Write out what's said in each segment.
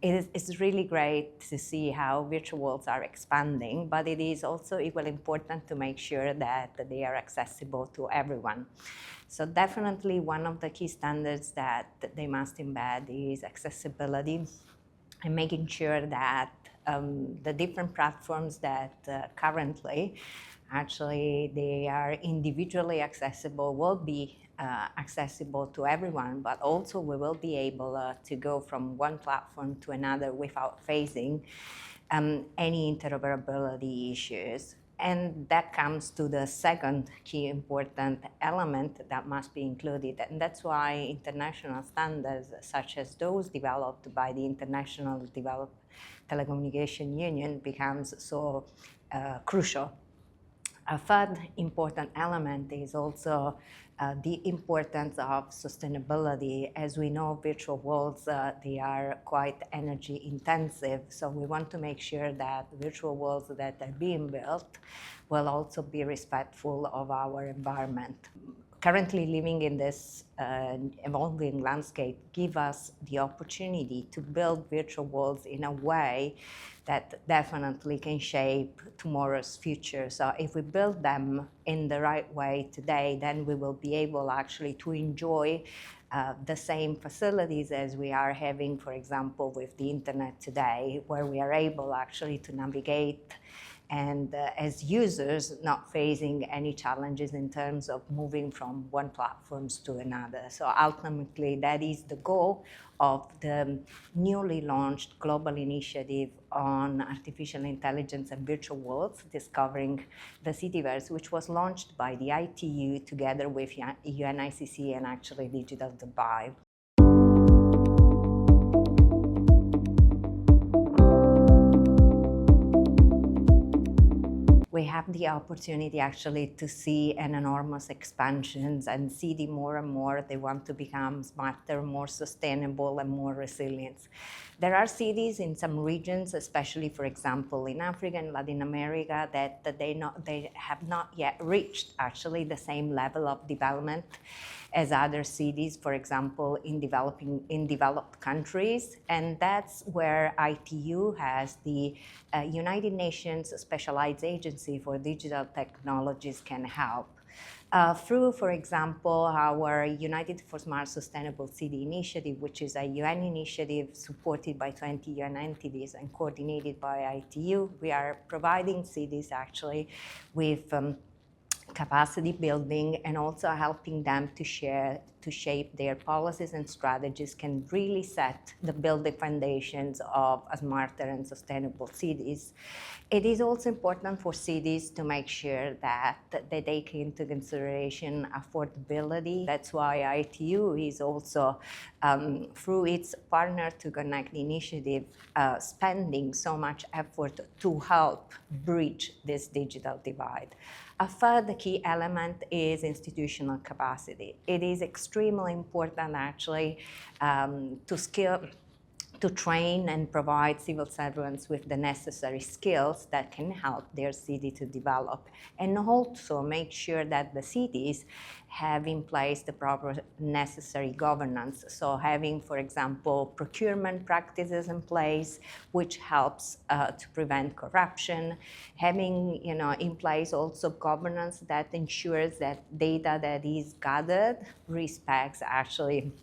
it's really great to see how virtual worlds are expanding, but it is also equally important to make sure that they are accessible to everyone. So definitely one of the key standards that they must embed is accessibility, and making sure that the different platforms that currently actually they are individually accessible will be accessible to everyone, but also we will be able to go from one platform to another without facing any interoperability issues. And that comes to the second key important element that must be included. And that's why international standards, such as those developed by the International Telecommunication Union, becomes so crucial. A third important element is also the importance of sustainability. As we know, virtual worlds, they are quite energy intensive, so we want to make sure that virtual worlds that are being built will also be respectful of our environment. Currently living in this evolving landscape give us the opportunity to build virtual worlds in a way that definitely can shape tomorrow's future. So if we build them in the right way today, then we will be able actually to enjoy the same facilities as we are having, for example, with the internet today, where we are able actually to navigate and as users not facing any challenges in terms of moving from one platforms to another. So ultimately, that is the goal of the newly launched global initiative on artificial intelligence and virtual worlds, discovering the CitiVerse, which was launched by the ITU together with UNICC and actually Digital Dubai. We have the opportunity actually to see an enormous expansions and see the more and more they want to become smarter, more sustainable and more resilient. There are cities in some regions, especially for example in Africa and Latin America, that they have not yet reached actually the same level of development as other cities, for example, in developed countries. And that's where ITU has the United Nations Specialized Agency for Digital Technologies can help. Through, for example, our United for Smart Sustainable City initiative, which is a UN initiative supported by 20 UN entities and coordinated by ITU, we are providing cities actually with capacity building and also helping them to shape their policies and strategies can really set the building foundations of a smarter and sustainable cities. It is also important for cities to make sure that they take into consideration affordability. That's why ITU is also, through its Partner to Connect initiative, spending so much effort to help bridge this digital divide. A third key element is institutional capacity. It is extremely important actually to train and provide civil servants with the necessary skills that can help their city to develop, and also make sure that the cities have in place the proper necessary governance. So having, for example, procurement practices in place, which helps to prevent corruption, having in place also governance that ensures that data that is gathered respects actually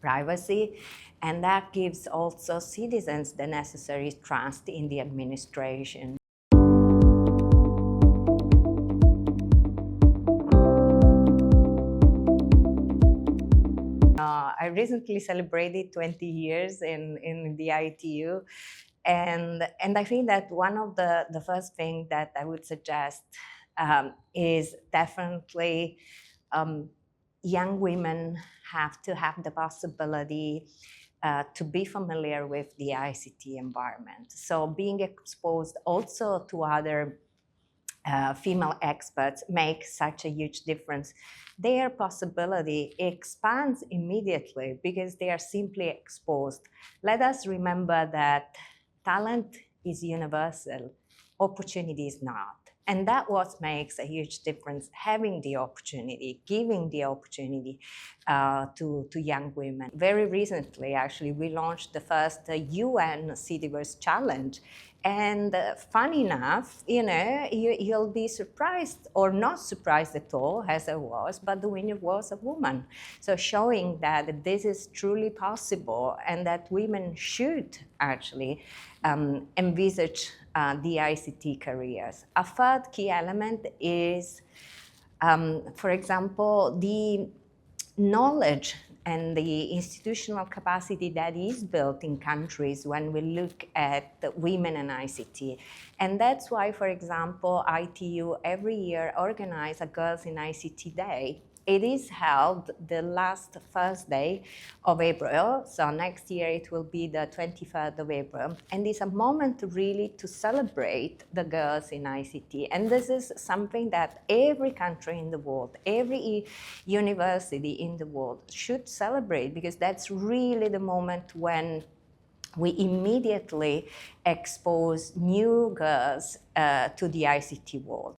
privacy, and that gives also citizens the necessary trust in the administration. I recently celebrated 20 years in the ITU, and I think that one of the first things that I would suggest is definitely young women have to have the possibility to be familiar with the ICT environment. So being exposed also to other female experts makes such a huge difference. Their possibility expands immediately because they are simply exposed. Let us remember that talent is universal, opportunity is not. And that what makes a huge difference, having the opportunity, giving the opportunity to young women. Very recently, actually, we launched the first UN CitiVerse Challenge. And funny enough, you'll be surprised or not surprised at all, as I was, but the winner was a woman. So showing that this is truly possible and that women should actually envisage the ICT careers. A third key element is, for example, the knowledge and the institutional capacity that is built in countries when we look at women and ICT. And that's why, for example, ITU every year organizes a Girls in ICT Day. It is held the last Thursday of April, so next year it will be the 23rd of April. And it's a moment really to celebrate the girls in ICT. And this is something that every country in the world, every university in the world should celebrate, because that's really the moment when we immediately expose new girls to the ICT world.